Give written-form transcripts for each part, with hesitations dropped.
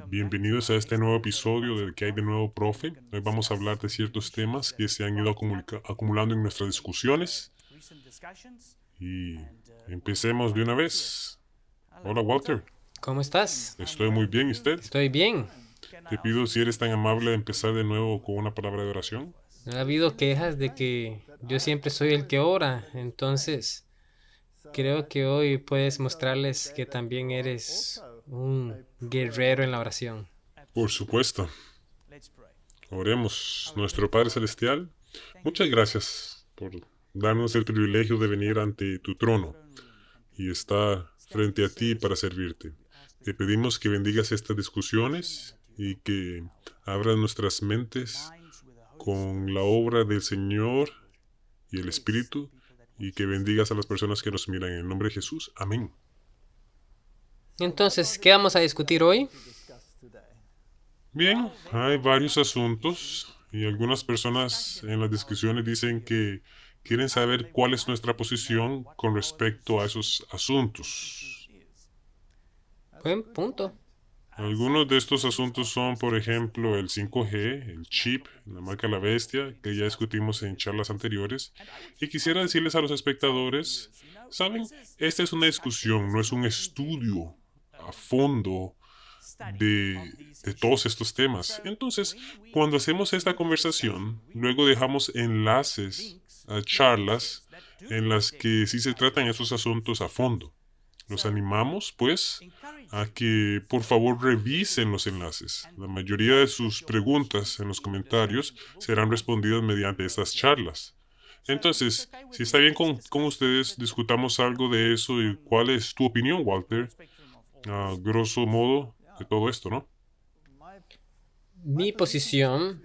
Bienvenidos a este nuevo episodio de ¿Qué hay de nuevo, profe? Hoy vamos a hablar de ciertos temas que se han ido acumulando en nuestras discusiones y empecemos de una vez. Hola, Walter. ¿Cómo estás? Estoy muy bien, ¿y usted? Estoy bien. Te pido si eres tan amable de empezar de nuevo con una palabra de oración. Ha habido quejas de que yo siempre soy el que ora, entonces creo que hoy puedes mostrarles que también eres un guerrero en la oración. Por supuesto. Oremos. Nuestro Padre Celestial, muchas gracias por darnos el privilegio de venir ante tu trono y estar frente a ti para servirte. Te pedimos que bendigas estas discusiones y que abras nuestras mentes con la obra del Señor y el Espíritu y que bendigas a las personas que nos miran en el nombre de Jesús. Amén. Entonces, ¿qué vamos a discutir hoy? Bien, hay varios asuntos y algunas personas en las discusiones dicen que quieren saber cuál es nuestra posición con respecto a esos asuntos. Buen punto. Algunos de estos asuntos son, por ejemplo, el 5G, el chip, la marca La Bestia, que ya discutimos en charlas anteriores. Y quisiera decirles a los espectadores, ¿saben? Esta es una discusión, no es un estudio a fondo de todos estos temas. Entonces, cuando hacemos esta conversación, luego dejamos enlaces a charlas en las que sí se tratan esos asuntos a fondo. Los animamos, pues, a que por favor revisen los enlaces. La mayoría de sus preguntas en los comentarios serán respondidas mediante estas charlas. Entonces, si está bien con ustedes, discutamos algo de eso y cuál es tu opinión, Walter, a grosso modo, de todo esto, ¿no? Mi posición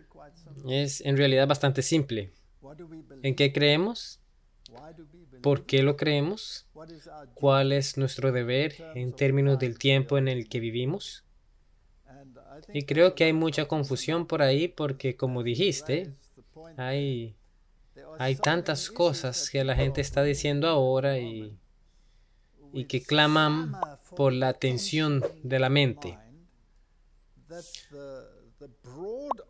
es en realidad bastante simple. ¿En qué creemos? ¿Por qué lo creemos? ¿Cuál es nuestro deber en términos del tiempo en el que vivimos? Y creo que hay mucha confusión por ahí porque, como dijiste, hay, hay tantas cosas que la gente está diciendo ahora y que claman por la atención de la mente.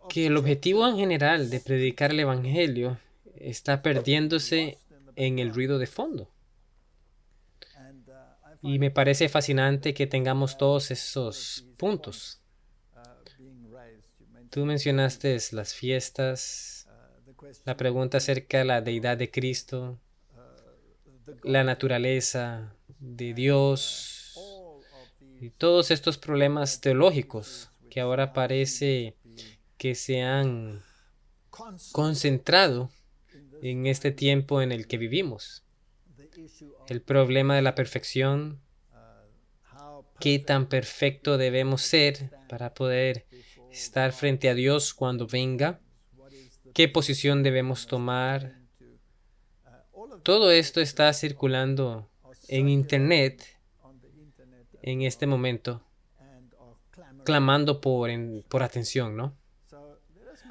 Que el objetivo en general de predicar el Evangelio está perdiéndose en el ruido de fondo. Y me parece fascinante que tengamos todos esos puntos. Tú mencionaste las fiestas, la pregunta acerca de la deidad de Cristo, la naturaleza de Dios y todos estos problemas teológicos que ahora parece que se han concentrado en este tiempo en el que vivimos. El problema de la perfección, qué tan perfecto debemos ser para poder estar frente a Dios cuando venga, qué posición debemos tomar. Todo esto está circulando en Internet en este momento, clamando por atención, ¿no?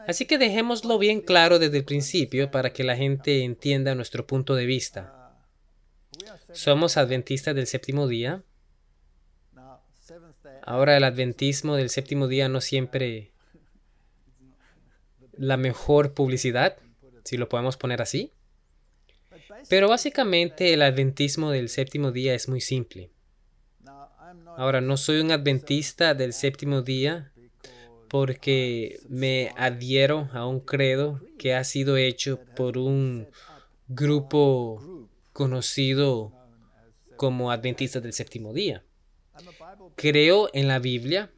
Así que dejémoslo bien claro desde el principio para que la gente entienda nuestro punto de vista. Somos adventistas del séptimo día. Ahora el adventismo del séptimo día no siempre la mejor publicidad, si lo podemos poner así. Pero básicamente el adventismo del séptimo día es muy simple. Ahora, no soy un adventista del séptimo día porque me adhiero a un credo que ha sido hecho por un grupo conocido como adventistas del séptimo día. Creo en la Biblia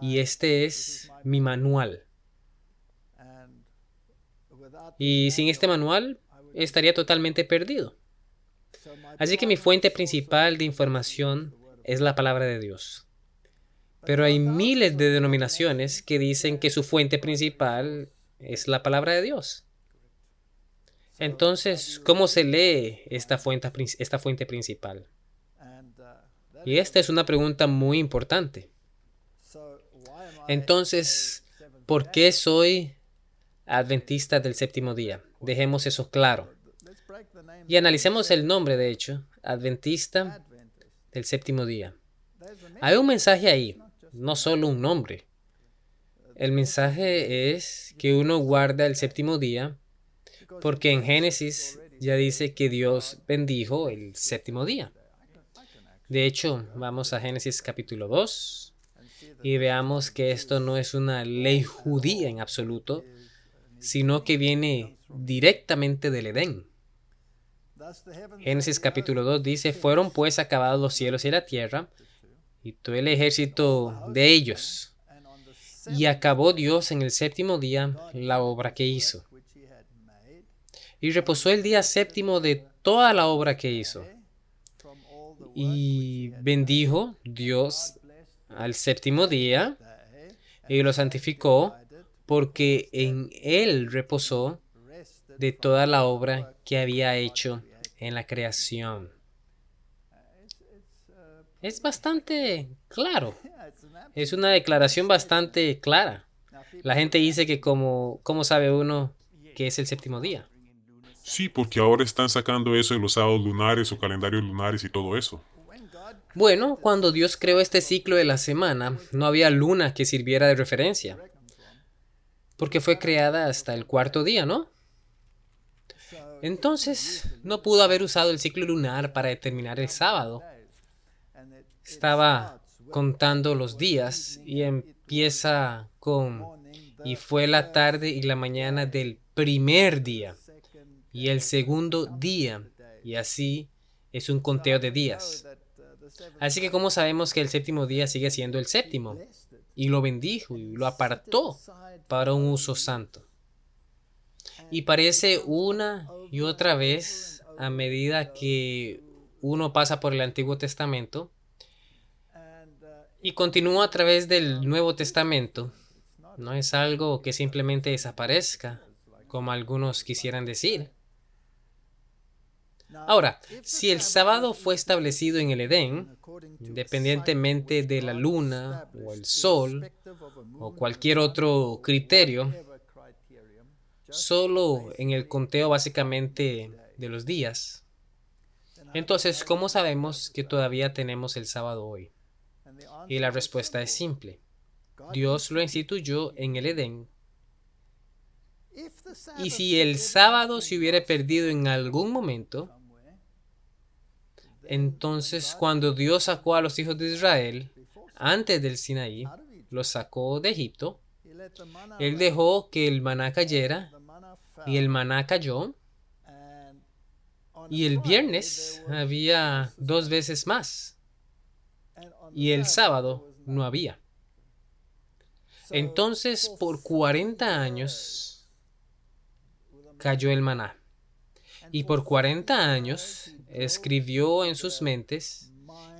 y este es mi manual. Y sin este manual estaría totalmente perdido. Así que mi fuente principal de información es la palabra de Dios. Pero hay miles de denominaciones que dicen que su fuente principal es la palabra de Dios. Entonces, ¿cómo se lee esta fuente principal? Y esta es una pregunta muy importante. Entonces, ¿por qué soy adventista del séptimo día? Dejemos eso claro. Y analicemos el nombre, de hecho, adventista del séptimo día. Hay un mensaje ahí. no solo un nombre. El mensaje es que uno guarda el séptimo día porque en Génesis ya dice que Dios bendijo el séptimo día. De hecho, vamos a Génesis capítulo 2 y veamos que esto no es una ley judía en absoluto, sino que viene directamente del Edén. Génesis capítulo 2 dice: fueron pues acabados los cielos y la tierra, y todo el ejército de ellos. Y acabó Dios en el séptimo día la obra que hizo. Y reposó el día séptimo de toda la obra que hizo. Y bendijo Dios al séptimo día y lo santificó, porque en él reposó de toda la obra que había hecho en la creación. Es bastante claro. Es una declaración bastante clara. La gente dice que ¿cómo sabe uno que es el séptimo día? Sí, porque ahora están sacando eso de los sábados lunares o calendarios lunares y todo eso. Bueno, cuando Dios creó este ciclo de la semana, no había luna que sirviera de referencia, porque fue creada hasta el cuarto día, ¿no? Entonces, no pudo haber usado el ciclo lunar para determinar el sábado. Estaba contando los días y empieza con: y fue la tarde y la mañana del primer día y el segundo día, y así es un conteo de días. Así que ¿cómo sabemos que el séptimo día sigue siendo el séptimo? Y lo bendijo y lo apartó para un uso santo. Y parece una y otra vez, a medida que uno pasa por el Antiguo Testamento y continúa a través del Nuevo Testamento, no es algo que simplemente desaparezca, como algunos quisieran decir. Ahora, si el sábado fue establecido en el Edén, independientemente de la luna o el sol o cualquier otro criterio, solo en el conteo básicamente de los días, entonces, ¿cómo sabemos que todavía tenemos el sábado hoy? Y la respuesta es simple. Dios lo instituyó en el Edén. Y si el sábado se hubiera perdido en algún momento, entonces cuando Dios sacó a los hijos de Israel antes del Sinaí, los sacó de Egipto, Él dejó que el maná cayera y el maná cayó, y el viernes había 2 veces más y el sábado no había. Entonces por 40 años cayó el maná, y por 40 años escribió en sus mentes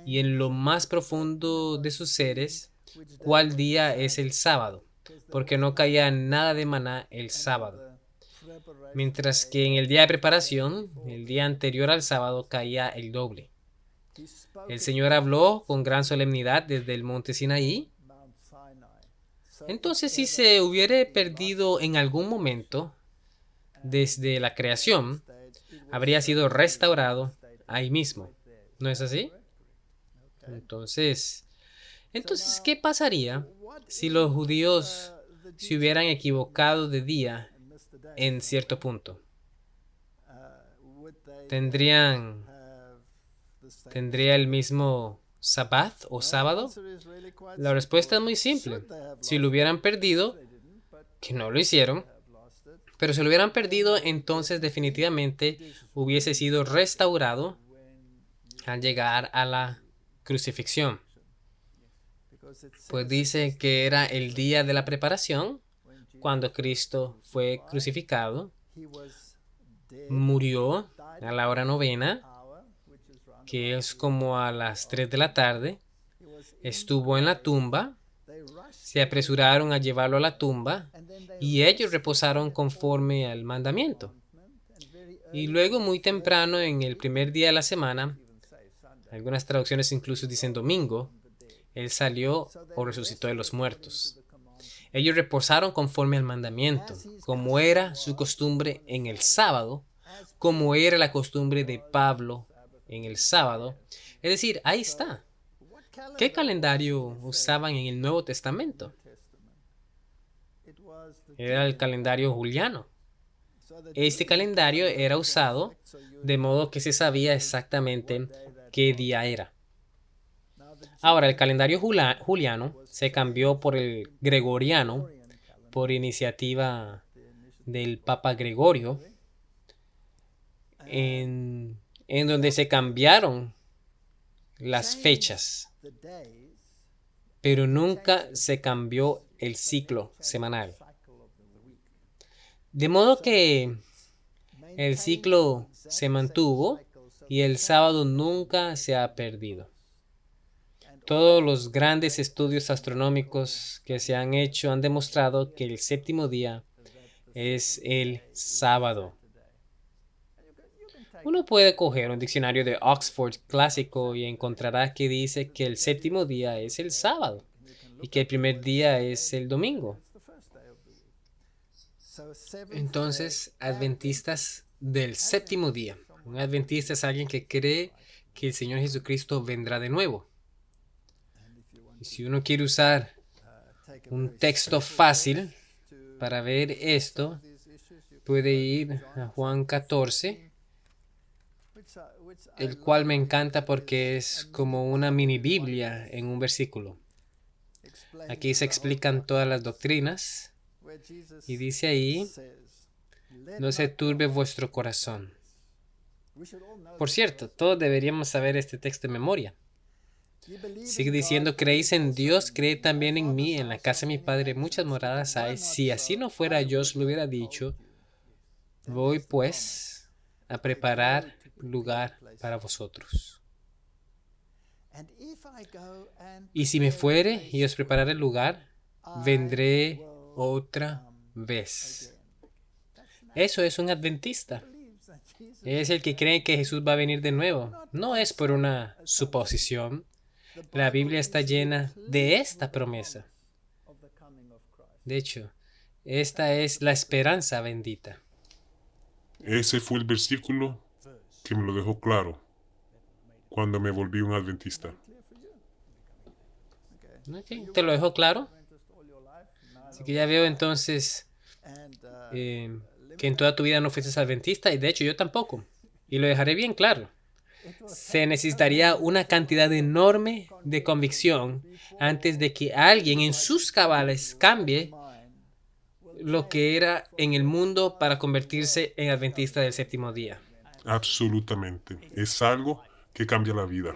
y en lo más profundo de sus seres cuál día es el sábado, porque no caía nada de maná el sábado. Mientras que en el día de preparación, el día anterior al sábado, caía el doble. El Señor habló con gran solemnidad desde el monte Sinaí. Entonces, si se hubiera perdido en algún momento desde la creación, habría sido restaurado ahí mismo. ¿No es así? Entonces, ¿qué pasaría si los judíos se hubieran equivocado de día en cierto punto? ¿Tendría el mismo sabbat o sábado? La respuesta es muy simple. Si lo hubieran perdido, que no lo hicieron, pero si lo hubieran perdido, entonces definitivamente hubiese sido restaurado al llegar a la crucifixión. Pues dice que era el día de la preparación, cuando Cristo fue crucificado, murió a la hora novena, que es como a las 3 de la tarde, estuvo en la tumba, se apresuraron a llevarlo a la tumba y ellos reposaron conforme al mandamiento. Y luego muy temprano, en el primer día de la semana, algunas traducciones incluso dicen domingo, Él salió o resucitó de los muertos. Ellos reposaron conforme al mandamiento, como era su costumbre en el sábado, como era la costumbre de Pablo en el sábado. Es decir, ahí está. ¿Qué calendario usaban en el Nuevo Testamento? Era el calendario juliano. Este calendario era usado de modo que se sabía exactamente qué día era. Ahora, el calendario juliano se cambió por el gregoriano por iniciativa del Papa Gregorio, en donde se cambiaron las fechas, pero nunca se cambió el ciclo semanal. De modo que el ciclo se mantuvo y el sábado nunca se ha perdido. Todos los grandes estudios astronómicos que se han hecho han demostrado que el séptimo día es el sábado. Uno puede coger un diccionario de Oxford clásico y encontrará que dice que el séptimo día es el sábado y que el primer día es el domingo. Entonces, adventistas del séptimo día. Un adventista es alguien que cree que el Señor Jesucristo vendrá de nuevo. Y si uno quiere usar un texto fácil para ver esto, puede ir a Juan 14, el cual me encanta porque es como una mini Biblia en un versículo. Aquí se explican todas las doctrinas y dice ahí: no se turbe vuestro corazón. Por cierto, todos deberíamos saber este texto de memoria. Sigue diciendo: creéis en Dios, creed también en mí. En la casa de mi Padre muchas moradas hay. Si así no fuera, yo os lo hubiera dicho. Voy pues a preparar lugar para vosotros. Y si me fuere y os prepararé el lugar, vendré otra vez. Eso es un adventista. Es el que cree que Jesús va a venir de nuevo. No es por una suposición. La Biblia está llena de esta promesa. De hecho, esta es la esperanza bendita. Ese fue el versículo que me lo dejó claro cuando me volví un adventista. Okay, ¿te lo dejo claro? Así que ya veo entonces que en toda tu vida no fuiste adventista, y de hecho yo tampoco. Y lo dejaré bien claro. Se necesitaría una cantidad enorme de convicción antes de que alguien en sus cabales cambie lo que era en el mundo para convertirse en adventista del séptimo día. Absolutamente. Es algo que cambia la vida.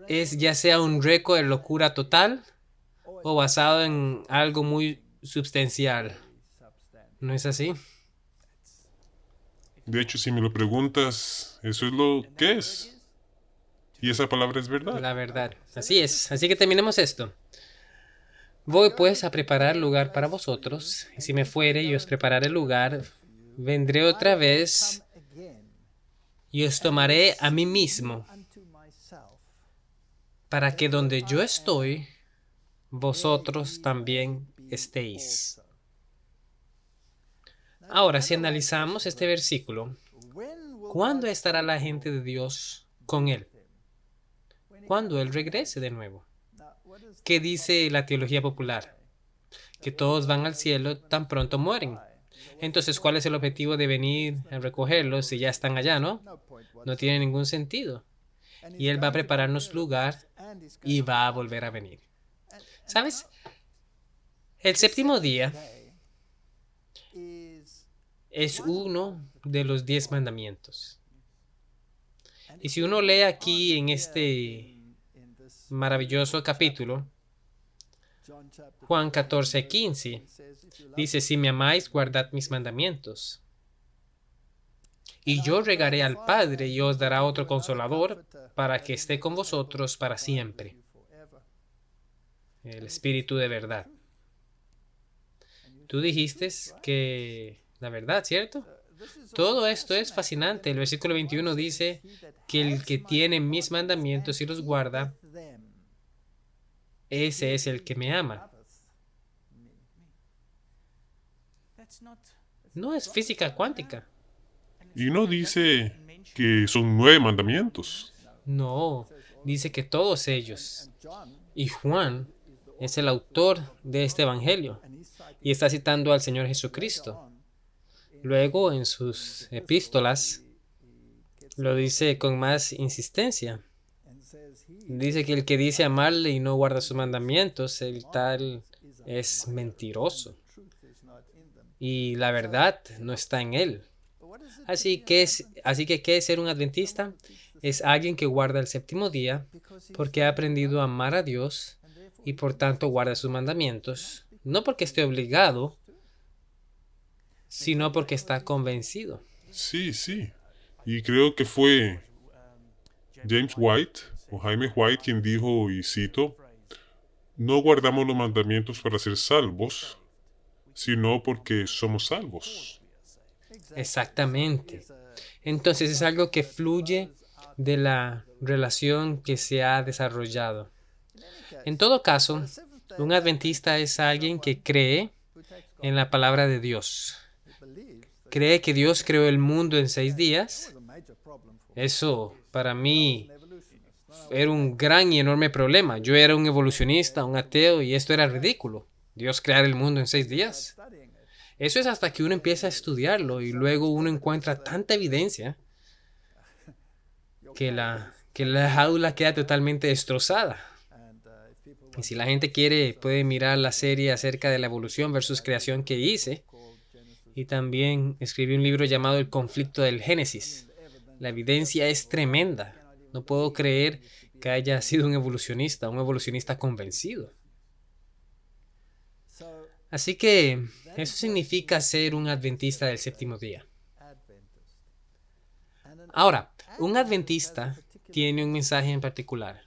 Es ya sea un récord de locura total o basado en algo muy substancial. ¿No es así? De hecho, si me lo preguntas, eso es lo que es. Y esa palabra es verdad. La verdad. Así es. Así que terminemos esto. Voy pues a preparar lugar para vosotros, y si me fuere y os prepararé lugar, vendré otra vez y os tomaré a mí mismo, para que donde yo estoy, vosotros también estéis. Ahora, si analizamos este versículo, ¿cuándo estará la gente de Dios con Él? Cuando Él regrese de nuevo. ¿Qué dice la teología popular? Que todos van al cielo tan pronto mueren. Entonces, ¿cuál es el objetivo de venir a recogerlos si ya están allá, no? No tiene ningún sentido. Y Él va a prepararnos lugar y va a volver a venir. ¿Sabes? El séptimo día es uno de los 10 mandamientos. Y si uno lee aquí en este maravilloso capítulo, Juan 14:15, dice: si me amáis, guardad mis mandamientos. Y yo regaré al Padre y os dará otro consolador para que esté con vosotros para siempre. El Espíritu de verdad. Tú dijiste que la verdad, ¿cierto? Todo esto es fascinante. El versículo 21 dice que el que tiene mis mandamientos y los guarda, ese es el que me ama. No es física cuántica. Y no dice que son 9 mandamientos. No, dice que todos ellos. Y Juan es el autor de este evangelio y está citando al Señor Jesucristo. Luego, en sus epístolas, lo dice con más insistencia. Dice que el que dice amarle y no guarda sus mandamientos, el tal es mentiroso. Y la verdad no está en él. Así que, ¿qué es ser un adventista? Es alguien que guarda el séptimo día porque ha aprendido a amar a Dios y por tanto guarda sus mandamientos, no porque esté obligado, sino porque está convencido. Sí, sí. Y creo que fue James White o Jaime White quien dijo, y cito, no guardamos los mandamientos para ser salvos, sino porque somos salvos. Exactamente. Entonces es algo que fluye de la relación que se ha desarrollado. En todo caso, un adventista es alguien que cree en la palabra de Dios. Cree que Dios creó el mundo en 6 días. Eso para mí era un gran y enorme problema. Yo era un evolucionista, un ateo, y esto era ridículo. Dios crear el mundo en 6 días. Eso es hasta que uno empieza a estudiarlo y luego uno encuentra tanta evidencia que la jaula queda totalmente destrozada. Y si la gente quiere, puede mirar la serie acerca de la evolución versus creación que hice. Y también escribí un libro llamado El conflicto del Génesis. La evidencia es tremenda. No puedo creer que haya sido un evolucionista convencido. Así que eso significa ser un adventista del séptimo día. Ahora, un adventista tiene un mensaje en particular,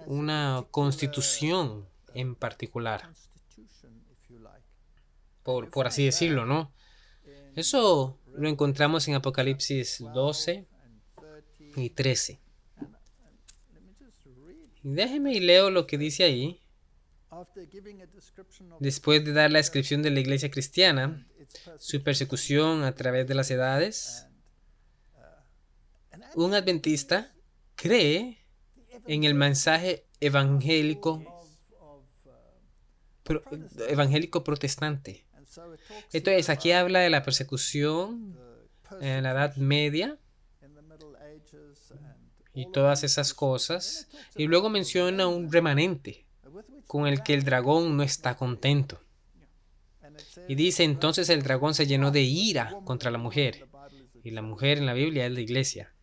una constitución en particular, por así decirlo, ¿no? Eso lo encontramos en Apocalipsis 12 y 13. Déjeme y leo lo que dice ahí. Después de dar la descripción de la iglesia cristiana, su persecución a través de las edades, un adventista cree en el mensaje evangélico protestante. Entonces, aquí habla de la persecución en la Edad Media y todas esas cosas, y luego menciona un remanente con el que el dragón no está contento. Y dice, entonces el dragón se llenó de ira contra la mujer, y la mujer en la Biblia es la iglesia,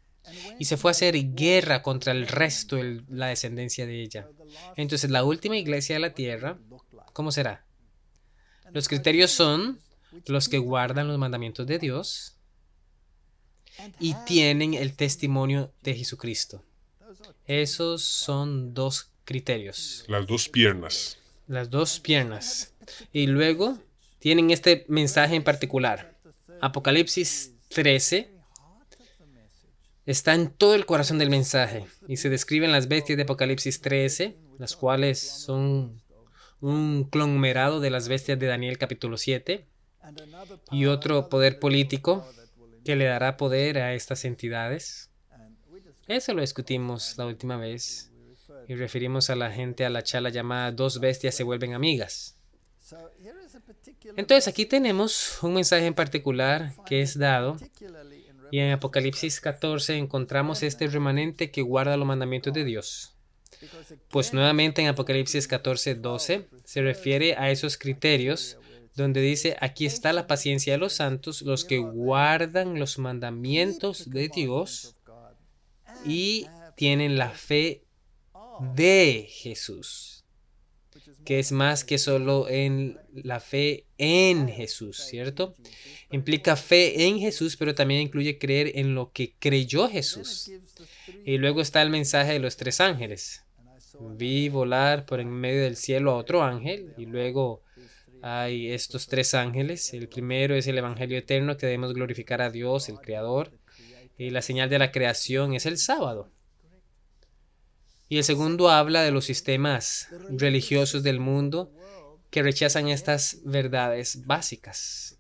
y se fue a hacer guerra contra el resto de la descendencia de ella. Entonces la última iglesia de la tierra, ¿cómo será? Los criterios son los que guardan los mandamientos de Dios y tienen el testimonio de Jesucristo. Esos son 2 criterios. Las 2 piernas. Las 2 piernas. Y luego tienen este mensaje en particular. Apocalipsis 13 está en todo el corazón del mensaje y se describen las bestias de Apocalipsis 13, las cuales son un conglomerado de las bestias de Daniel capítulo 7 y otro poder político que le dará poder a estas entidades. Eso lo discutimos la última vez y referimos a la gente a la charla llamada 2 bestias se vuelven amigas. Entonces aquí tenemos un mensaje en particular que es dado y en Apocalipsis 14 encontramos este remanente que guarda los mandamientos de Dios. Pues nuevamente en Apocalipsis 14:12 se refiere a esos criterios donde dice, aquí está la paciencia de los santos, los que guardan los mandamientos de Dios y tienen la fe de Jesús, que es más que solo en la fe en Jesús, ¿cierto? Implica fe en Jesús, pero también incluye creer en lo que creyó Jesús. Y luego está el mensaje de los 3 ángeles. Vi volar por en medio del cielo a otro ángel y luego hay estos 3 ángeles. El primero es el evangelio eterno, que debemos glorificar a Dios, el Creador. Y la señal de la creación es el sábado. Y el segundo habla de los sistemas religiosos del mundo que rechazan estas verdades básicas,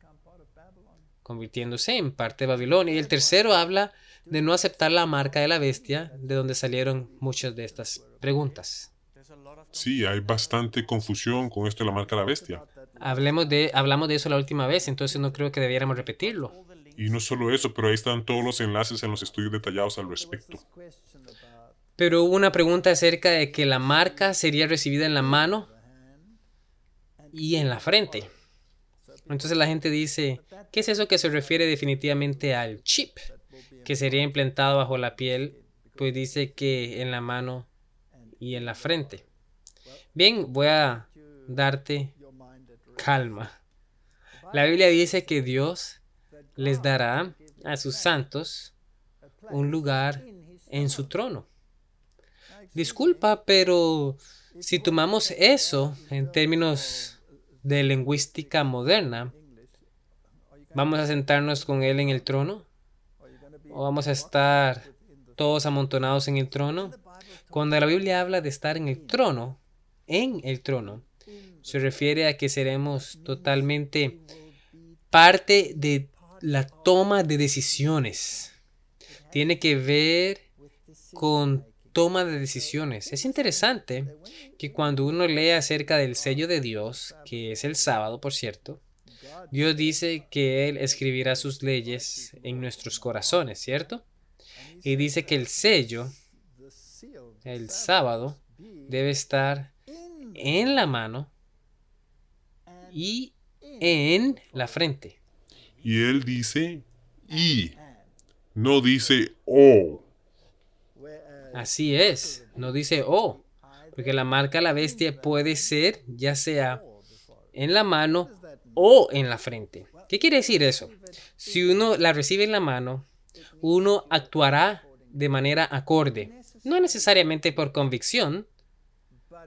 convirtiéndose en parte de Babilonia. Y el tercero habla de no aceptar la marca de la bestia, de donde salieron muchas de estas preguntas. Sí, hay bastante confusión con esto de la marca de la bestia. Hablamos de eso la última vez, entonces no creo que debiéramos repetirlo. Y no solo eso, pero ahí están todos los enlaces en los estudios detallados al respecto. Pero hubo una pregunta acerca de que la marca sería recibida en la mano y en la frente. Entonces la gente dice, ¿qué es eso que se refiere definitivamente al chip que sería implantado bajo la piel? Pues dice que en la mano y en la frente. Bien, voy a darte calma. La Biblia dice que Dios les dará a sus santos un lugar en su trono. Disculpa, pero si tomamos eso en términos de lingüística moderna, ¿vamos a sentarnos con Él en el trono? ¿O vamos a estar todos amontonados en el trono? Cuando la Biblia habla de estar en el trono, se refiere a que seremos totalmente parte de la toma de decisiones. Tiene que ver con toma de decisiones. Es interesante que cuando uno lee acerca del sello de Dios, que es el sábado, por cierto, Dios dice que Él escribirá sus leyes en nuestros corazones, ¿cierto? Y dice que el sello, el sábado, debe estar en la mano y en la frente. Y él dice y, no dice o. Así es, no dice o, porque la marca de la bestia puede ser ya sea en la mano o en la frente. ¿Qué quiere decir eso? Si uno la recibe en la mano, uno actuará de manera acorde, no necesariamente por convicción,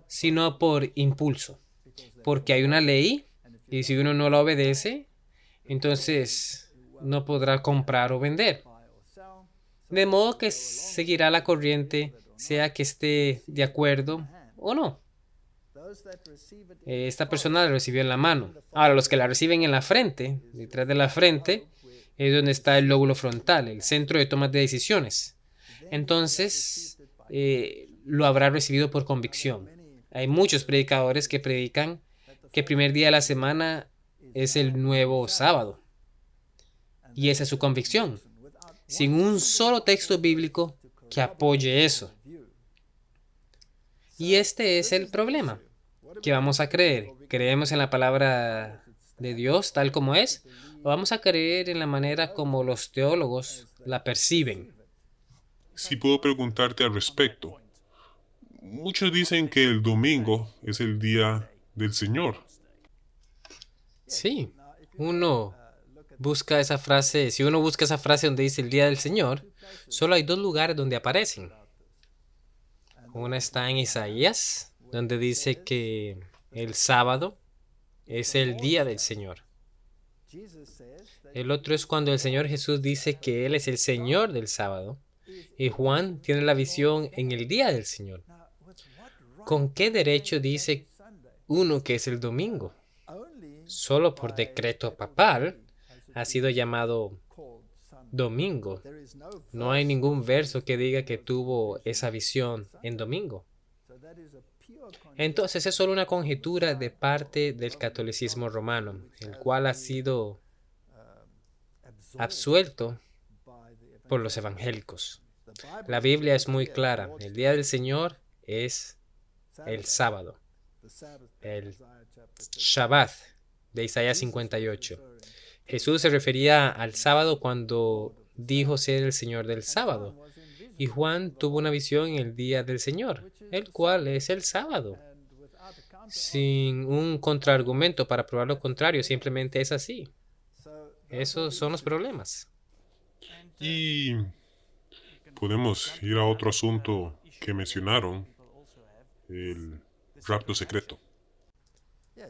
sino por impulso, porque hay una ley y si uno no la obedece, entonces no podrá comprar o vender. De modo que seguirá la corriente, sea que esté de acuerdo o no. Esta persona la recibió en la mano. Ahora, los que la reciben en la frente, detrás de la frente, es donde está el lóbulo frontal, el centro de toma de decisiones. Entonces, lo habrá recibido por convicción. Hay muchos predicadores que predican que el primer día de la semana es el nuevo sábado. Y esa es su convicción, sin un solo texto bíblico que apoye eso. Y este es el problema. ¿Qué vamos a creer? ¿Creemos en la palabra de Dios tal como es? ¿O vamos a creer en la manera como los teólogos la perciben? Si puedo preguntarte al respecto. Muchos dicen que el domingo es el día del Señor. Sí, uno busca esa frase. Si uno busca esa frase donde dice el día del Señor, solo hay dos lugares donde aparecen. Una está en Isaías, donde dice que el sábado es el día del Señor. El otro es cuando el Señor Jesús dice que Él es el Señor del sábado. Y Juan tiene la visión en el día del Señor. ¿Con qué derecho dice uno que es el domingo? Solo por decreto papal ha sido llamado domingo. No hay ningún verso que diga que tuvo esa visión en domingo. Entonces es solo una conjetura de parte del catolicismo romano, el cual ha sido absuelto por los evangélicos. La Biblia es muy clara. El día del Señor es el sábado, el Shabbat de Isaías 58. Jesús se refería al sábado cuando dijo ser el Señor del sábado. Y Juan tuvo una visión en el día del Señor, el cual es el sábado. Sin un contraargumento para probar lo contrario, simplemente es así. Esos son los problemas. Y podemos ir a otro asunto que mencionaron, el rapto secreto.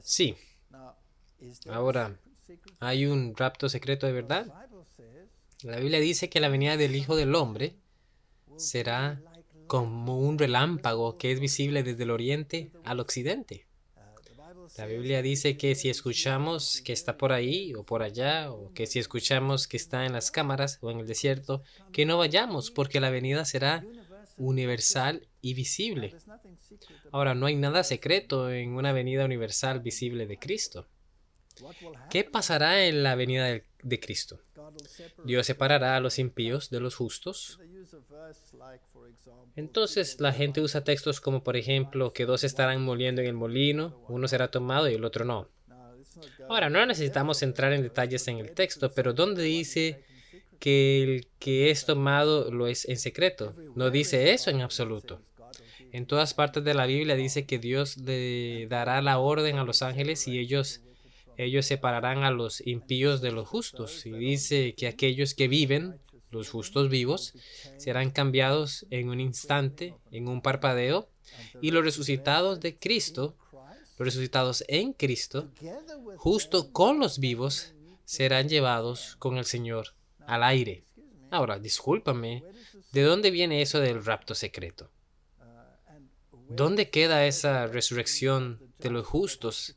Sí. Ahora, ¿hay un rapto secreto de verdad? La Biblia dice que la venida del Hijo del Hombre será como un relámpago que es visible desde el oriente al occidente. La Biblia dice que si escuchamos que está por ahí o por allá, o que si escuchamos que está en las cámaras o en el desierto, que no vayamos, porque la venida será universal y visible. Ahora, no hay nada secreto en una venida universal visible de Cristo. ¿Qué pasará en la venida de Cristo? Dios separará a los impíos de los justos. Entonces la gente usa textos como, por ejemplo, que dos estarán moliendo en el molino, uno será tomado y el otro no. Ahora, no necesitamos entrar en detalles en el texto, pero ¿dónde dice que el que es tomado lo es en secreto? No dice eso en absoluto. En todas partes de la Biblia dice que Dios le dará la orden a los ángeles y ellos separarán a los impíos de los justos. Y dice que aquellos que viven, los justos vivos, serán cambiados en un instante, en un parpadeo, y los resucitados de Cristo, los resucitados en Cristo, justo con los vivos, serán llevados con el Señor al aire. Ahora, discúlpame, ¿de dónde viene eso del rapto secreto? ¿Dónde queda esa resurrección de los justos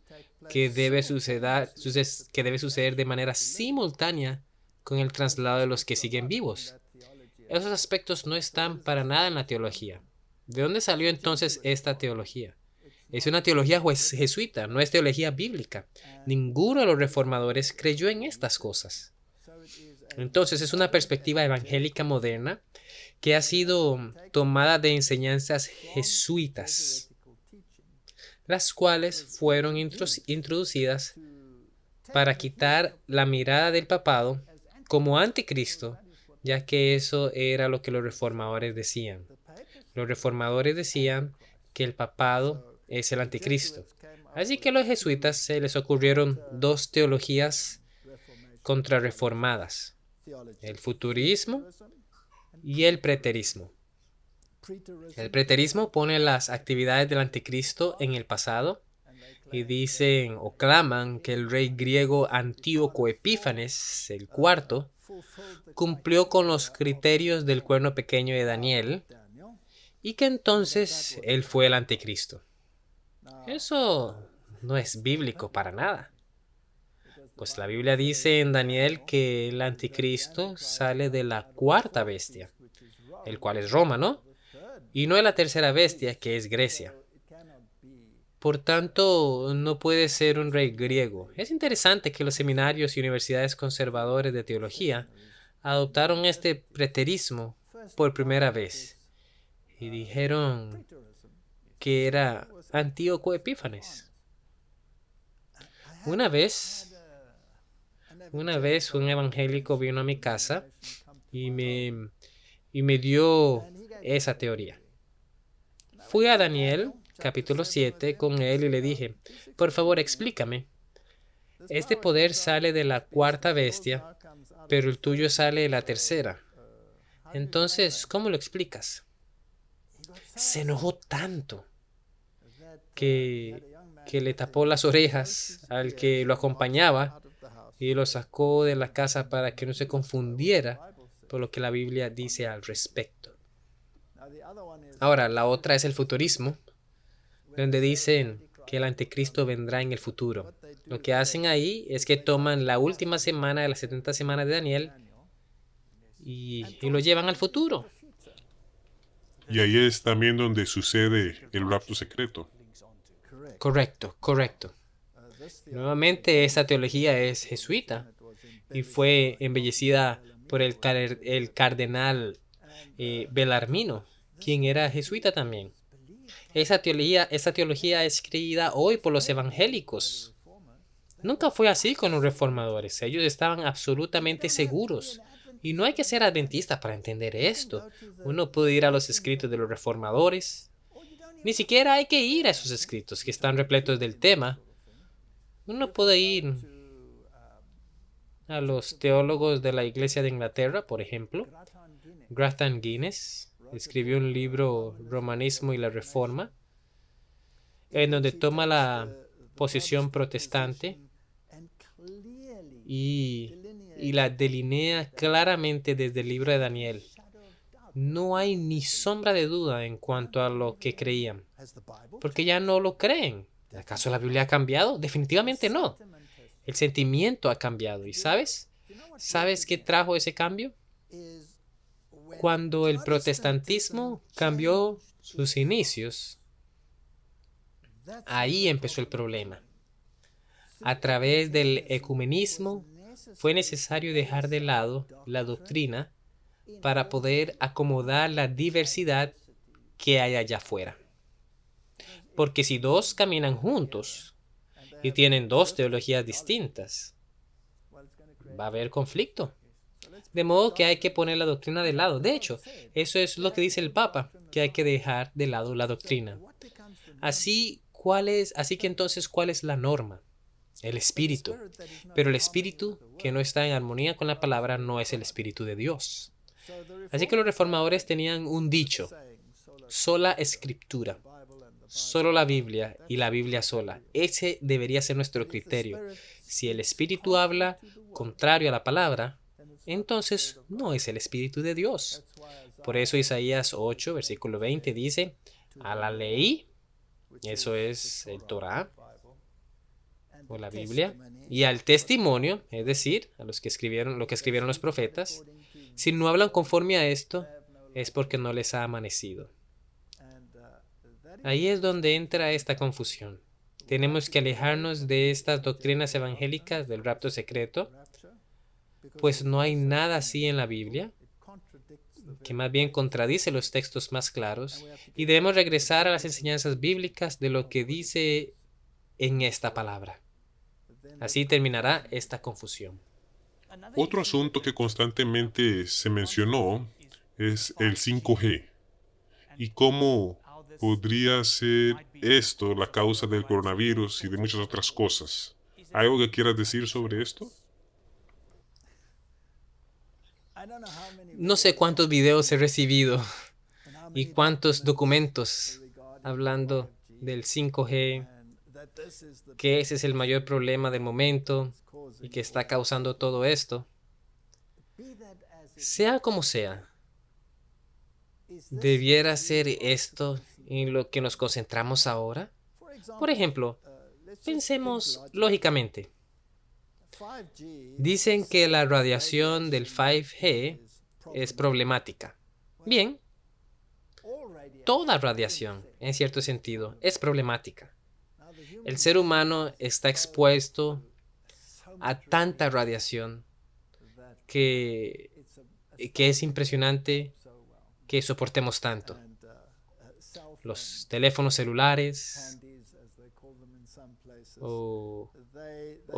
que debe suceder de manera simultánea con el traslado de los que siguen vivos? Esos aspectos no están para nada en la teología. ¿De dónde salió entonces esta teología? Es una teología jesuita, no es teología bíblica. Ninguno de los reformadores creyó en estas cosas. Entonces es una perspectiva evangélica moderna que ha sido tomada de enseñanzas jesuitas, las cuales fueron introducidas para quitar la mirada del papado como anticristo, ya que eso era lo que los reformadores decían. Los reformadores decían que el papado es el anticristo. Así que a los jesuitas se les ocurrieron dos teologías contrarreformadas: el futurismo y el preterismo. El preterismo pone las actividades del anticristo en el pasado y dicen o claman que el rey griego Antíoco Epífanes, el cuarto, cumplió con los criterios del cuerno pequeño de Daniel y que entonces él fue el anticristo. Eso no es bíblico para nada. Pues la Biblia dice en Daniel que el anticristo sale de la cuarta bestia, el cual es Roma, ¿no? Y no de la tercera bestia, que es Grecia. Por tanto, no puede ser un rey griego. Es interesante que los seminarios y universidades conservadores de teología adoptaron este preterismo por primera vez y dijeron que era Antíoco Epífanes. Una vez un evangélico vino a mi casa y me dio esa teoría. Fui a Daniel, capítulo 7, con él y le dije: por favor, explícame. Este poder sale de la cuarta bestia, pero el tuyo sale de la tercera. Entonces, ¿cómo lo explicas? Se enojó tanto que le tapó las orejas al que lo acompañaba y lo sacó de la casa para que no se confundiera por lo que la Biblia dice al respecto. Ahora, la otra es el futurismo, donde dicen que el anticristo vendrá en el futuro. Lo que hacen ahí es que toman la última semana de las 70 semanas de Daniel y lo llevan al futuro. Y ahí es también donde sucede el rapto secreto. Correcto. Nuevamente, esta teología es jesuita y fue embellecida por el cardenal Bellarmino, quien era jesuita también. Esta teología es creída hoy por los evangélicos. Nunca fue así con los reformadores. Ellos estaban absolutamente seguros. Y no hay que ser adventista para entender esto. Uno puede ir a los escritos de los reformadores. Ni siquiera hay que ir a esos escritos que están repletos del tema. Uno puede ir a los teólogos de la Iglesia de Inglaterra, por ejemplo. Graham Guinness escribió un libro, Romanismo y la Reforma, en donde toma la posición protestante y la delinea claramente desde el libro de Daniel. No hay ni sombra de duda en cuanto a lo que creían, porque ya no lo creen. ¿Acaso la Biblia ha cambiado? Definitivamente no. El sentimiento ha cambiado. ¿Y sabes? ¿Sabes qué trajo ese cambio? Cuando el protestantismo cambió sus inicios, ahí empezó el problema. A través del ecumenismo fue necesario dejar de lado la doctrina para poder acomodar la diversidad que hay allá afuera. Porque si dos caminan juntos y tienen dos teologías distintas, va a haber conflicto. De modo que hay que poner la doctrina de lado. De hecho, eso es lo que dice el Papa, que hay que dejar de lado la doctrina. Así que entonces, ¿cuál es la norma? El espíritu. Pero el espíritu que no está en armonía con la palabra no es el espíritu de Dios. Así que los reformadores tenían un dicho: sola escritura, solo la Biblia y la Biblia sola. Ese debería ser nuestro criterio. Si el espíritu habla contrario a la palabra, entonces no es el espíritu de Dios. Por eso Isaías 8, versículo 20 dice: a la ley, eso es el Torah o la Biblia, y al testimonio, es decir, a los que escribieron lo que escribieron los profetas, si no hablan conforme a esto, es porque no les ha amanecido. Ahí es donde entra esta confusión. Tenemos que alejarnos de estas doctrinas evangélicas del rapto secreto, pues no hay nada así en la Biblia, que más bien contradice los textos más claros, y debemos regresar a las enseñanzas bíblicas de lo que dice en esta palabra. Así terminará esta confusión. Otro asunto que constantemente se mencionó es el 5G y cómo podría ser esto la causa del coronavirus y de muchas otras cosas. ¿Hay algo que quieras decir sobre esto? No sé cuántos videos he recibido y cuántos documentos hablando del 5G, que ese es el mayor problema del momento y que está causando todo esto. Sea como sea, ¿debiera ser esto en lo que nos concentramos ahora? Por ejemplo, pensemos lógicamente. Dicen que la radiación del 5G es problemática. Bien, toda radiación, en cierto sentido, es problemática. El ser humano está expuesto a tanta radiación que es impresionante que soportemos tanto. Los teléfonos celulares o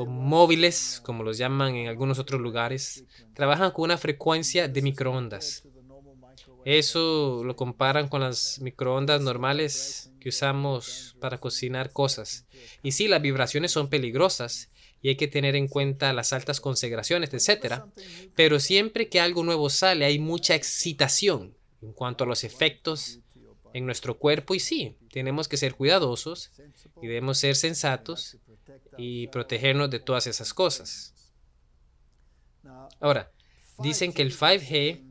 móviles, como los llaman en algunos otros lugares, trabajan con una frecuencia de microondas. Eso lo comparan con las microondas normales que usamos para cocinar cosas. Y sí, las vibraciones son peligrosas y hay que tener en cuenta las altas concentraciones, etcétera. Pero siempre que algo nuevo sale, hay mucha excitación en cuanto a los efectos en nuestro cuerpo. Y sí, tenemos que ser cuidadosos y debemos ser sensatos y protegernos de todas esas cosas. Ahora, dicen que el 5G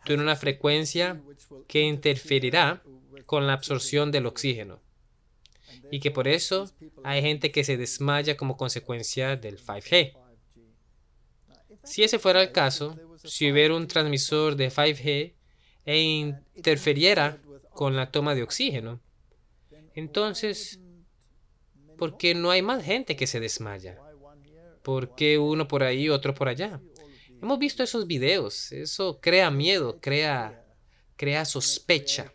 tiene una frecuencia que interferirá con la absorción del oxígeno y que por eso hay gente que se desmaya como consecuencia del 5G. Si ese fuera el caso, si hubiera un transmisor de 5G e interfiriera con la toma de oxígeno, entonces, ¿por qué no hay más gente que se desmaya? ¿Por qué uno por ahí y otro por allá? Hemos visto esos videos. Eso crea miedo, crea sospecha.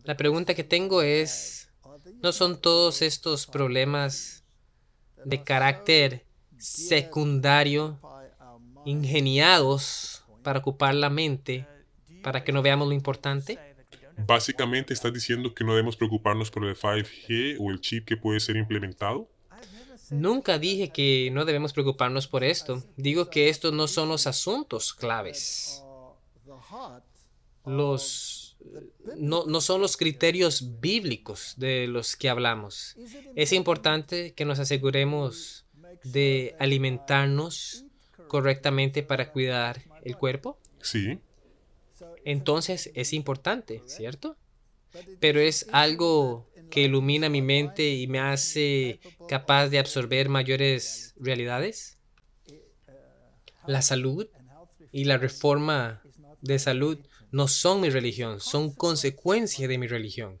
La pregunta que tengo es, ¿no son todos estos problemas de carácter secundario ingeniados para ocupar la mente, para que no veamos lo importante? Básicamente estás diciendo que no debemos preocuparnos por el 5G o el chip que puede ser implementado. Nunca dije que no debemos preocuparnos por esto. Digo que estos no son los asuntos claves. No son los criterios bíblicos de los que hablamos. Es importante que nos aseguremos de alimentarnos correctamente para cuidar el cuerpo. Sí. Entonces es importante, ¿cierto? pero es algo que ilumina mi mente y me hace capaz de absorber mayores realidades. La salud y la reforma de salud no son mi religión, son consecuencia de mi religión.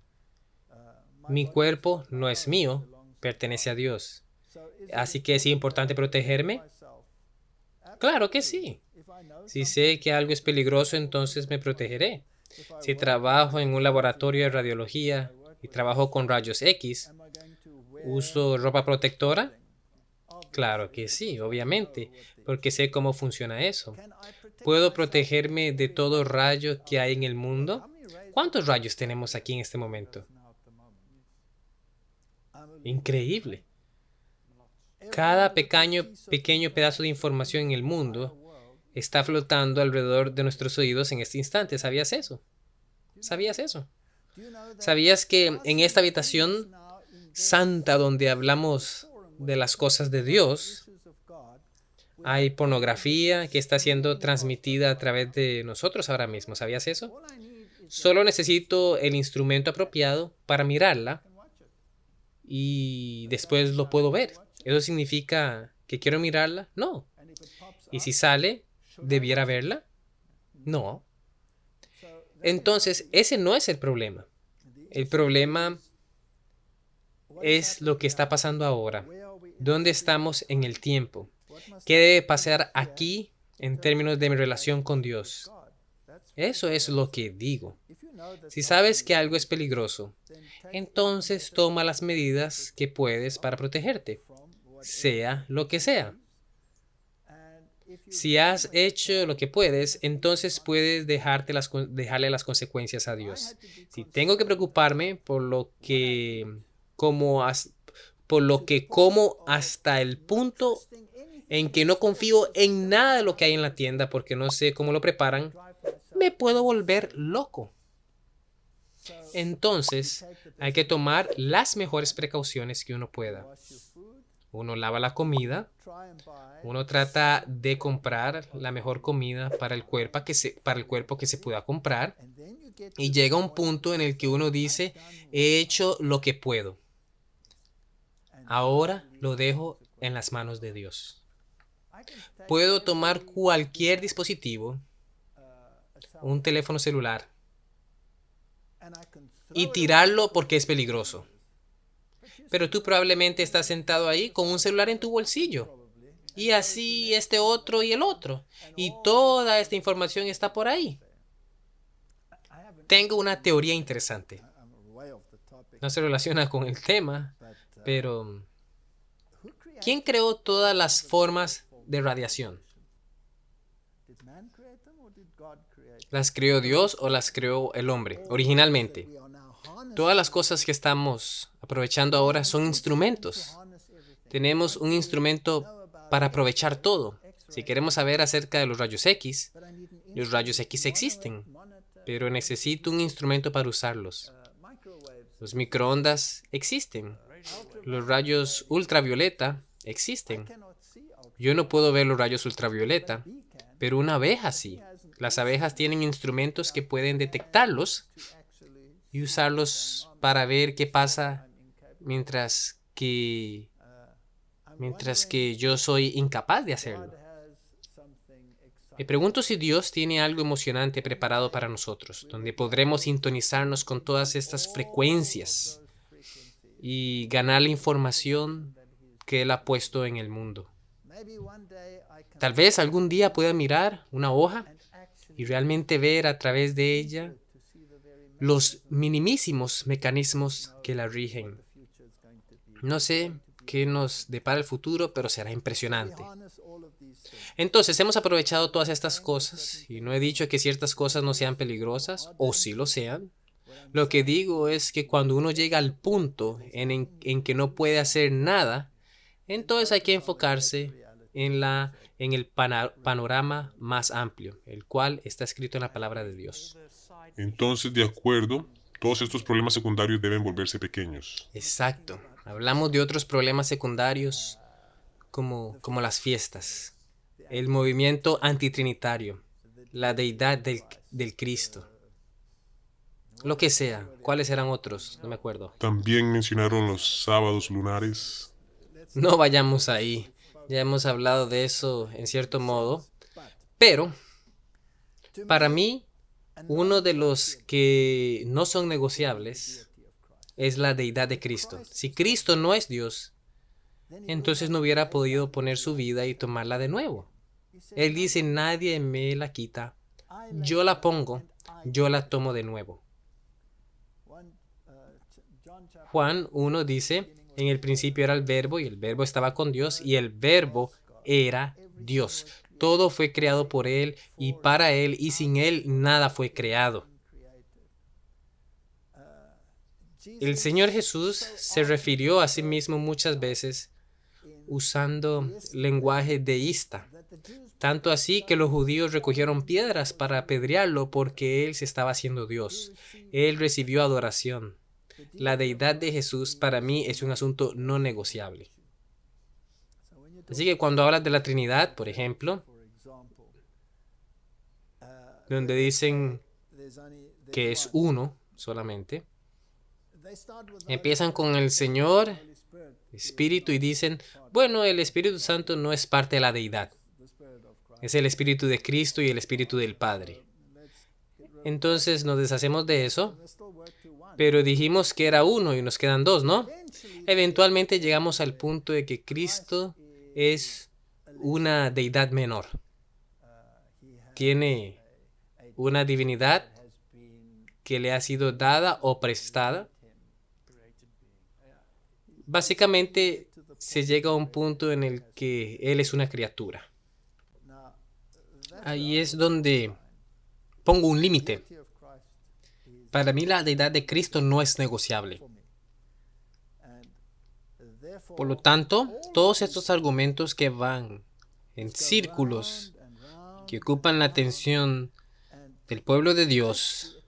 Mi cuerpo no es mío, pertenece a Dios. Así que es importante protegerme. Claro que sí. Si sé que algo es peligroso, entonces me protegeré. Si trabajo en un laboratorio de radiología y trabajo con rayos X, ¿uso ropa protectora? Claro que sí, obviamente, porque sé cómo funciona eso. ¿Puedo protegerme de todo rayo que hay en el mundo? ¿Cuántos rayos tenemos aquí en este momento? Increíble. Cada pequeño pedazo de información en el mundo está flotando alrededor de nuestros oídos en este instante. ¿Sabías eso? ¿Sabías eso? ¿Sabías que en esta habitación santa donde hablamos de las cosas de Dios, hay pornografía que está siendo transmitida a través de nosotros ahora mismo? ¿Sabías eso? Solo necesito el instrumento apropiado para mirarla y después lo puedo ver. ¿Eso significa que quiero mirarla? No. ¿Y si sale, debiera verla? No. Entonces, ese no es el problema. El problema es lo que está pasando ahora. ¿Dónde estamos en el tiempo? ¿Qué debe pasar aquí en términos de mi relación con Dios? Eso es lo que digo. Si sabes que algo es peligroso, entonces toma las medidas que puedes para protegerte, sea lo que sea. Si has hecho lo que puedes, entonces puedes dejarle las consecuencias a Dios. Si tengo que preocuparme por lo que como hasta el punto en que no confío en nada de lo que hay en la tienda porque no sé cómo lo preparan, me puedo volver loco. Entonces, hay que tomar las mejores precauciones que uno pueda. Uno lava la comida, uno trata de comprar la mejor comida para el cuerpo que se pueda comprar, y llega un punto en el que uno dice, he hecho lo que puedo. Ahora lo dejo en las manos de Dios. Puedo tomar cualquier dispositivo, un teléfono celular, y tirarlo porque es peligroso. Pero tú probablemente estás sentado ahí con un celular en tu bolsillo. Y así este otro y el otro. Y toda esta información está por ahí. Tengo una teoría interesante. No se relaciona con el tema, pero ¿quién creó todas las formas de radiación? ¿Las creó Dios o las creó el hombre originalmente? Todas las cosas que estamos aprovechando ahora son instrumentos. Tenemos un instrumento para aprovechar todo. Si queremos saber acerca de los rayos X existen, pero necesito un instrumento para usarlos. Los microondas existen. Los rayos ultravioleta existen. Yo no puedo ver los rayos ultravioleta, pero una abeja sí. Las abejas tienen instrumentos que pueden detectarlos y usarlos para ver qué pasa mientras que yo soy incapaz de hacerlo. Me pregunto si Dios tiene algo emocionante preparado para nosotros, donde podremos sintonizarnos con todas estas frecuencias y ganar la información que Él ha puesto en el mundo. Tal vez algún día pueda mirar una hoja y realmente ver a través de ella los minimísimos mecanismos que la rigen. No sé qué nos depara el futuro, pero será impresionante. Entonces, hemos aprovechado todas estas cosas y no he dicho que ciertas cosas no sean peligrosas, o sí lo sean. Lo que digo es que cuando uno llega al punto en que no puede hacer nada, entonces hay que enfocarse en el panorama más amplio, el cual está escrito en la palabra de Dios. Entonces, de acuerdo, todos estos problemas secundarios deben volverse pequeños. Exacto. Hablamos de otros problemas secundarios como las fiestas, el movimiento antitrinitario, la deidad del Cristo. lo que sea. ¿Cuáles eran otros? No me acuerdo. También mencionaron los sábados lunares. No vayamos ahí. Ya hemos hablado de eso en cierto modo. Pero, para mí, uno de los que no son negociables es la deidad de Cristo. Si Cristo no es Dios, entonces no hubiera podido poner su vida y tomarla de nuevo. Él dice, nadie me la quita. Yo la pongo, yo la tomo de nuevo. Juan 1 dice, en el principio era el verbo y el verbo estaba con Dios y el verbo era Dios. Todo fue creado por Él y para Él y sin Él nada fue creado. El Señor Jesús se refirió a sí mismo muchas veces usando lenguaje deísta. Tanto así que los judíos recogieron piedras para apedrearlo porque Él se estaba haciendo Dios. Él recibió adoración. La deidad de Jesús para mí es un asunto no negociable. Así que cuando hablas de la Trinidad, por ejemplo, donde dicen que es uno solamente, empiezan con el Señor, Espíritu, y dicen, bueno, el Espíritu Santo no es parte de la deidad. Es el Espíritu de Cristo y el Espíritu del Padre. Entonces nos deshacemos de eso, pero dijimos que era uno y nos quedan dos, ¿no? Eventualmente llegamos al punto de que Cristo es una deidad menor. Tiene una divinidad que le ha sido dada o prestada. Básicamente se llega a un punto en el que Él es una criatura. Ahí es donde pongo un límite. Para mí la deidad de Cristo no es negociable. Por lo tanto, todos estos argumentos que van en círculos, que ocupan la atención del pueblo de Dios,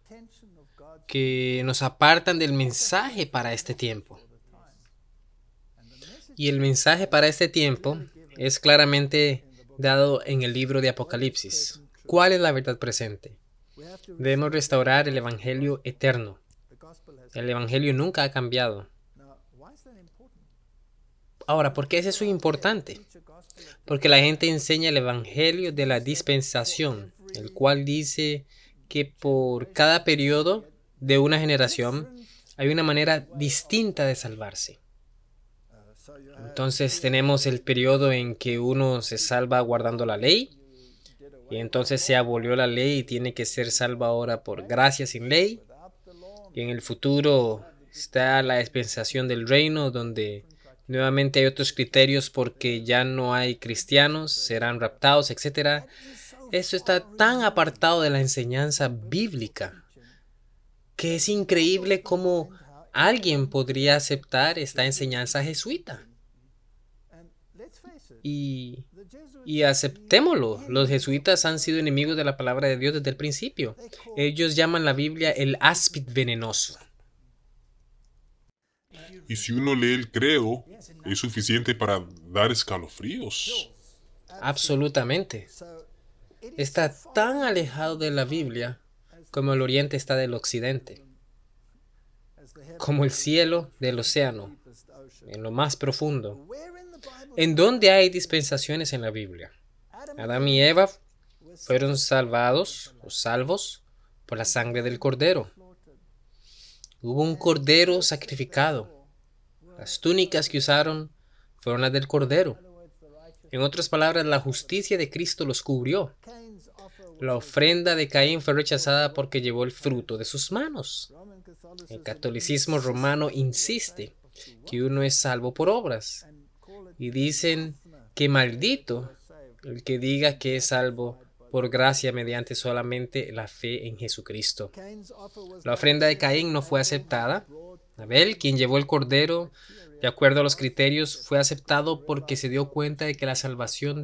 que nos apartan del mensaje para este tiempo. Y el mensaje para este tiempo es claramente dado en el libro de Apocalipsis. ¿Cuál es la verdad presente? Debemos restaurar el Evangelio eterno. El Evangelio nunca ha cambiado. Ahora, ¿por qué es eso importante? Porque la gente enseña el Evangelio de la dispensación, el cual dice que por cada periodo de una generación hay una manera distinta de salvarse. Entonces tenemos el periodo en que uno se salva guardando la ley, y entonces se abolió la ley y tiene que ser salvo ahora por gracia sin ley. Y en el futuro está la dispensación del reino, donde nuevamente hay otros criterios porque ya no hay cristianos, serán raptados, etc. Eso está tan apartado de la enseñanza bíblica que es increíble cómo alguien podría aceptar esta enseñanza jesuita. Y aceptémoslo, los jesuitas han sido enemigos de la palabra de Dios desde el principio. Ellos llaman la Biblia el áspid venenoso. Y si uno lee el credo, es suficiente para dar escalofríos. Absolutamente. Está tan alejado de la Biblia como el oriente está del occidente, como el cielo del océano, en lo más profundo. ¿En dónde hay dispensaciones en la Biblia? Adán y Eva fueron salvados o salvos por la sangre del cordero. Hubo un cordero sacrificado. Las túnicas que usaron fueron las del cordero. En otras palabras, la justicia de Cristo los cubrió. La ofrenda de Caín fue rechazada porque llevó el fruto de sus manos. El catolicismo romano insiste que uno es salvo por obras. Y dicen que maldito el que diga que es salvo por gracia mediante solamente la fe en Jesucristo. La ofrenda de Caín no fue aceptada. Abel, quien llevó el cordero, de acuerdo a los criterios, fue aceptado porque se dio cuenta de que la salvación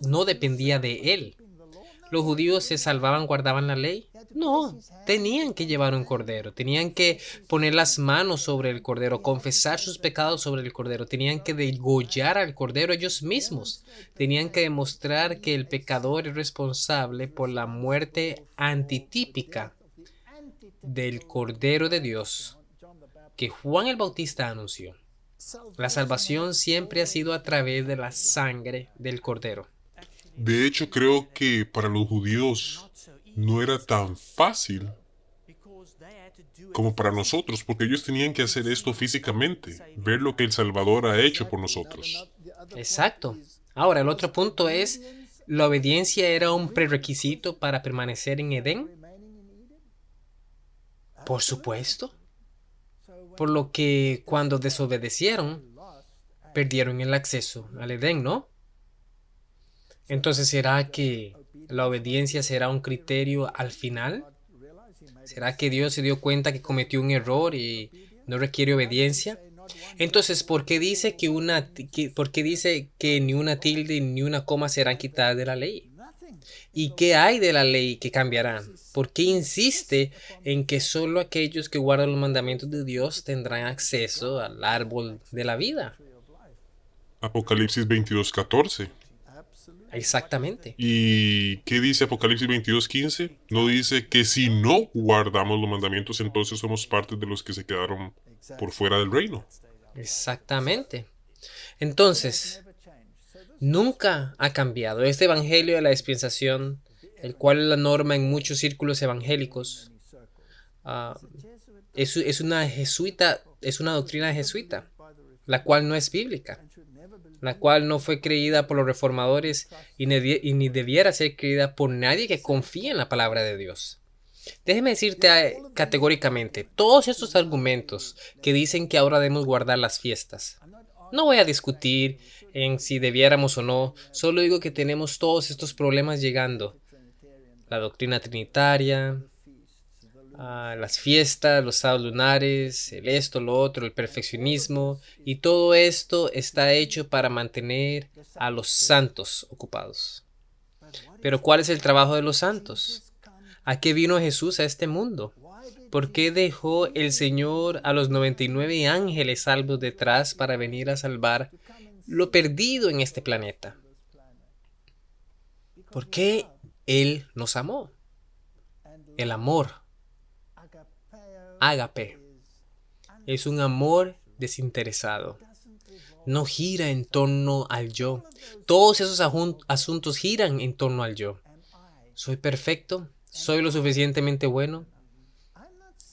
no dependía de él. ¿Los judíos se salvaban, guardaban la ley? No, tenían que llevar un cordero, tenían que poner las manos sobre el cordero, confesar sus pecados sobre el cordero, tenían que degollar al cordero ellos mismos, tenían que demostrar que el pecador es responsable por la muerte antitípica del Cordero de Dios que Juan el Bautista anunció. La salvación siempre ha sido a través de la sangre del Cordero. De hecho, creo que para los judíos no era tan fácil como para nosotros, porque ellos tenían que hacer esto físicamente, ver lo que el Salvador ha hecho por nosotros. Exacto. Ahora, el otro punto es, ¿la obediencia era un prerequisito para permanecer en Edén? Por supuesto. Por lo que cuando desobedecieron, perdieron el acceso al Edén, ¿no? Entonces, ¿será que la obediencia será un criterio al final? ¿Será que Dios se dio cuenta que cometió un error y no requiere obediencia? Entonces, ¿por qué dice que ni una tilde ni una coma serán quitadas de la ley? ¿Y qué hay de la ley que cambiarán? ¿Por qué insiste en que solo aquellos que guardan los mandamientos de Dios tendrán acceso al árbol de la vida? Apocalipsis 22:14. Exactamente. ¿Y qué dice Apocalipsis 22:15? No dice que si no guardamos los mandamientos, entonces somos parte de los que se quedaron por fuera del reino. Exactamente. Entonces, nunca ha cambiado. Este evangelio de la dispensación, el cual es la norma en muchos círculos evangélicos, ah, es una doctrina jesuita, la cual no es bíblica, la cual no fue creída por los reformadores y ni debiera ser creída por nadie que confíe en la palabra de Dios. Déjeme decirte categóricamente, todos estos argumentos que dicen que ahora debemos guardar las fiestas, no voy a discutir en si debiéramos o no, solo digo que tenemos todos estos problemas llegando. La doctrina trinitaria, las fiestas, los sábados lunares, el esto, lo otro, el perfeccionismo, y todo esto está hecho para mantener a los santos ocupados. Pero ¿cuál es el trabajo de los santos? ¿A qué vino Jesús a este mundo? ¿Por qué dejó el Señor a los 99 ángeles salvos detrás para venir a salvar lo perdido en este planeta? ¿Por qué Él nos amó? El amor, ágape, es un amor desinteresado. No gira en torno al yo. Todos esos asuntos giran en torno al yo. ¿Soy perfecto? ¿Soy lo suficientemente bueno?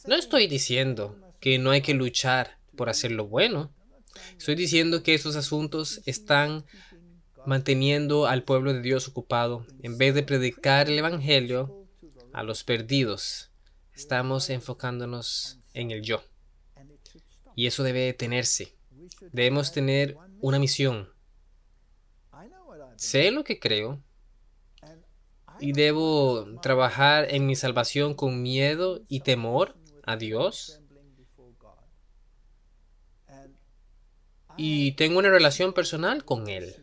No estoy diciendo que no hay que luchar por hacer lo bueno. Estoy diciendo que esos asuntos están manteniendo al pueblo de Dios ocupado. En vez de predicar el evangelio a los perdidos, estamos enfocándonos en el yo. Y eso debe detenerse. Debemos tener una misión. Sé lo que creo y debo trabajar en mi salvación con miedo y temor a Dios. Y tengo una relación personal con Él,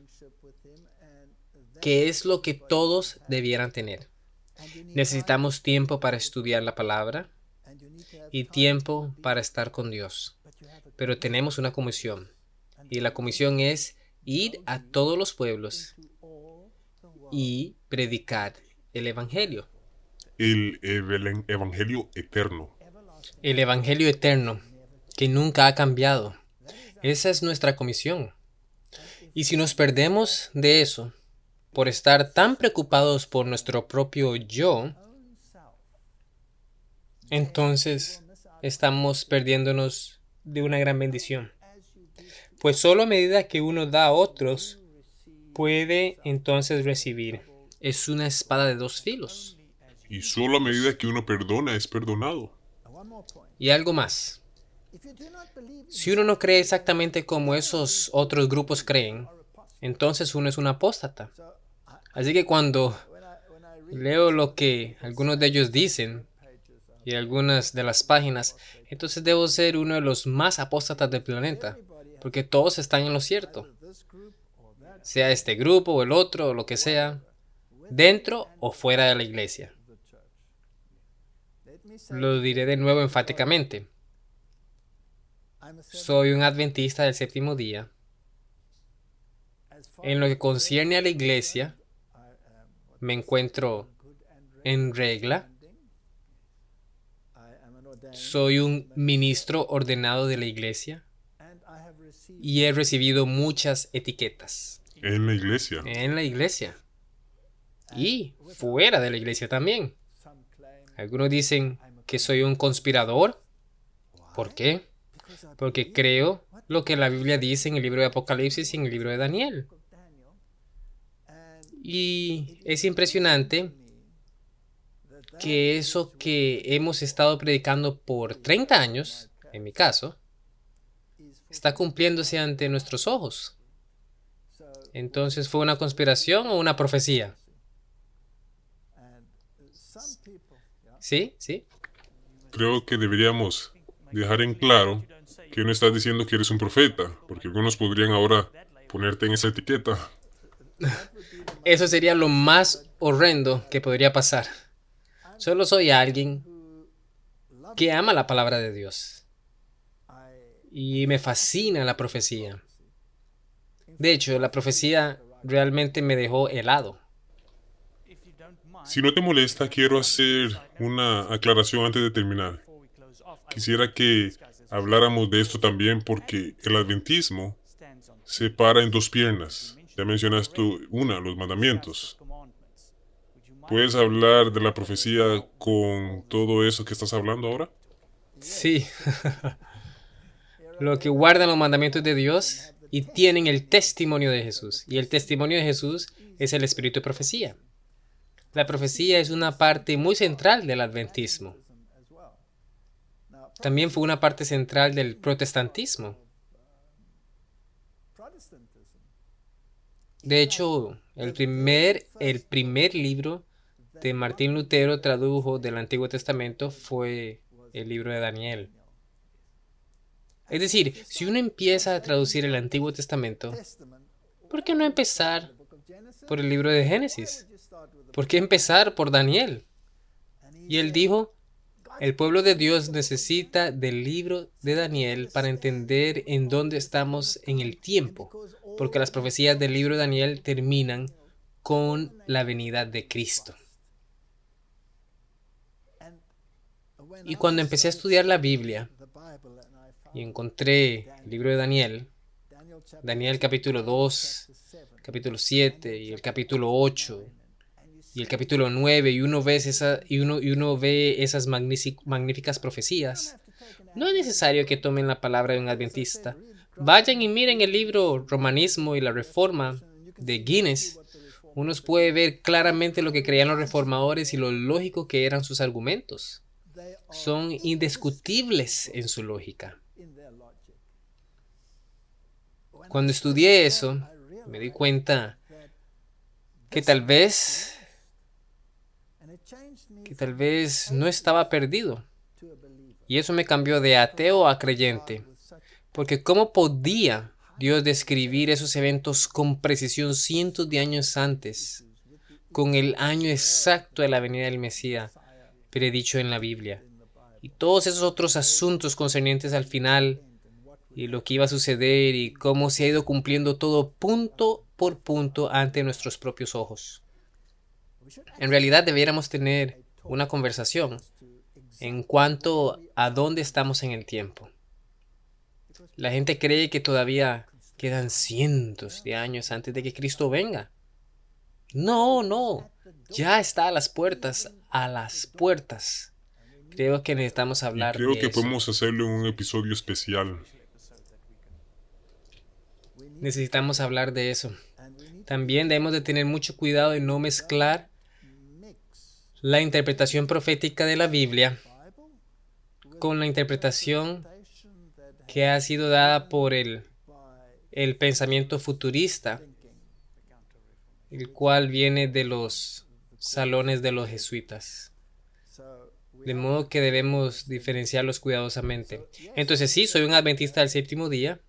que es lo que todos debieran tener. Necesitamos tiempo para estudiar la palabra y tiempo para estar con Dios. Pero tenemos una comisión, y la comisión es ir a todos los pueblos y predicar el Evangelio. El Evangelio eterno. El Evangelio eterno, que nunca ha cambiado. Esa es nuestra comisión. Y si nos perdemos de eso, por estar tan preocupados por nuestro propio yo, entonces estamos perdiéndonos de una gran bendición. Pues solo a medida que uno da a otros, puede entonces recibir. Es una espada de dos filos. Y solo a medida que uno perdona es perdonado. Y algo más. Si uno no cree exactamente como esos otros grupos creen, entonces uno es un apóstata. Así que cuando leo lo que algunos de ellos dicen y algunas de las páginas, entonces debo ser uno de los más apóstatas del planeta, porque todos están en lo cierto. Sea este grupo o el otro o lo que sea, dentro o fuera de la iglesia. Lo diré de nuevo enfáticamente. Soy un adventista del séptimo día. En lo que concierne a la iglesia, me encuentro en regla. soy un ministro ordenado de la iglesia y he recibido muchas etiquetas En la iglesia. en la iglesia y fuera de la iglesia también. Algunos dicen que soy un conspirador. ¿Por qué? Porque creo lo que la Biblia dice en el libro de Apocalipsis y en el libro de Daniel. Y es impresionante que eso que hemos estado predicando por 30 años, en mi caso, está cumpliéndose ante nuestros ojos. Entonces, ¿fue una conspiración o una profecía? ¿Sí? ¿Sí? Creo que deberíamos dejar en claro que no estás diciendo que eres un profeta, porque algunos podrían ahora ponerte en esa etiqueta. Eso sería lo más horrendo que podría pasar. Solo soy alguien que ama la palabra de Dios. Y me fascina la profecía. De hecho, la profecía realmente me dejó helado. Si no te molesta, quiero hacer una aclaración antes de terminar. Quisiera que habláramos de esto también porque el adventismo se para en dos piernas. Ya mencionas tú una, los mandamientos. ¿Puedes hablar de la profecía con todo eso que estás hablando ahora? Sí. Lo que guardan los mandamientos de Dios y tienen el testimonio de Jesús. Y el testimonio de Jesús es el espíritu de profecía. La profecía es una parte muy central del adventismo. También fue una parte central del protestantismo. De hecho, el primer libro de Martín Lutero tradujo del Antiguo Testamento fue el libro de Daniel. Es decir, si uno empieza a traducir el Antiguo Testamento, ¿por qué no empezar por el libro de Génesis? ¿Por qué empezar por Daniel? Y él dijo, el pueblo de Dios necesita del libro de Daniel para entender en dónde estamos en el tiempo, porque las profecías del libro de Daniel terminan con la venida de Cristo. Y cuando empecé a estudiar la Biblia y encontré el libro de Daniel, Daniel capítulo 2, capítulo 7 y el capítulo 8 y el capítulo 9, y uno ve esas magníficas profecías, no es necesario que tomen la palabra de un adventista. Vayan y miren el libro Romanismo y la Reforma de Guinness. Uno puede ver claramente lo que creían los reformadores y lo lógico que eran sus argumentos. Son indiscutibles en su lógica. Cuando estudié eso, me di cuenta que tal vez no estaba perdido. Y eso me cambió de ateo a creyente. Porque ¿cómo podía Dios describir esos eventos con precisión cientos de años antes, con el año exacto de la venida del Mesías, predicho en la Biblia? Y todos esos otros asuntos concernientes al final, y lo que iba a suceder, y cómo se ha ido cumpliendo todo punto por punto ante nuestros propios ojos. En realidad debiéramos tener una conversación en cuanto a dónde estamos en el tiempo. La gente cree que todavía quedan cientos de años antes de que Cristo venga. No, ya está a las puertas, Creo que necesitamos Y hablar creo de que eso. podemos hacerlo en un episodio especial. Necesitamos hablar de eso. También debemos de tener mucho cuidado de no mezclar la interpretación profética de la Biblia con la interpretación que ha sido dada por el pensamiento futurista, el cual viene de los salones de los jesuitas. De modo que debemos diferenciarlos cuidadosamente. Entonces sí, soy un adventista del séptimo día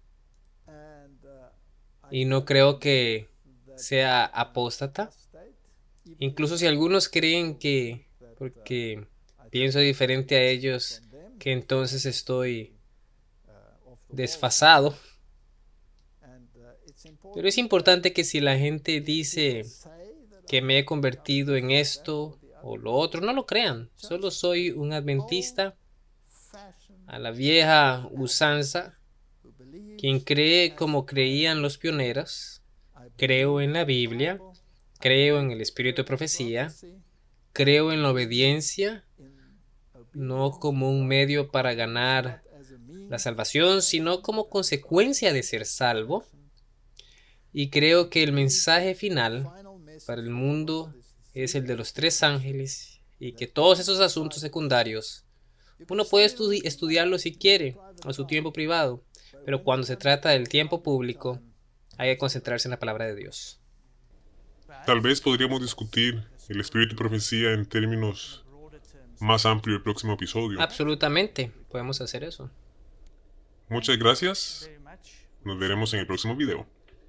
y no creo que sea apóstata. Incluso si algunos creen que, porque pienso diferente a ellos, que entonces estoy desfasado. Pero es importante que si la gente dice que me he convertido en esto o lo otro, no lo crean. Solo soy un adventista a la vieja usanza, quien cree como creían los pioneros. Creo en la Biblia, creo en el espíritu de profecía, creo en la obediencia, no como un medio para ganar la salvación, sino como consecuencia de ser salvo. Y creo que el mensaje final para el mundo es el de los tres ángeles y que todos esos asuntos secundarios uno puede estudiarlos si quiere a su tiempo privado, pero cuando se trata del tiempo público hay que concentrarse en la palabra de Dios. Tal vez podríamos discutir el espíritu y profecía en términos más amplios el próximo episodio. Absolutamente, podemos hacer eso. Muchas gracias. Nos veremos en el próximo video.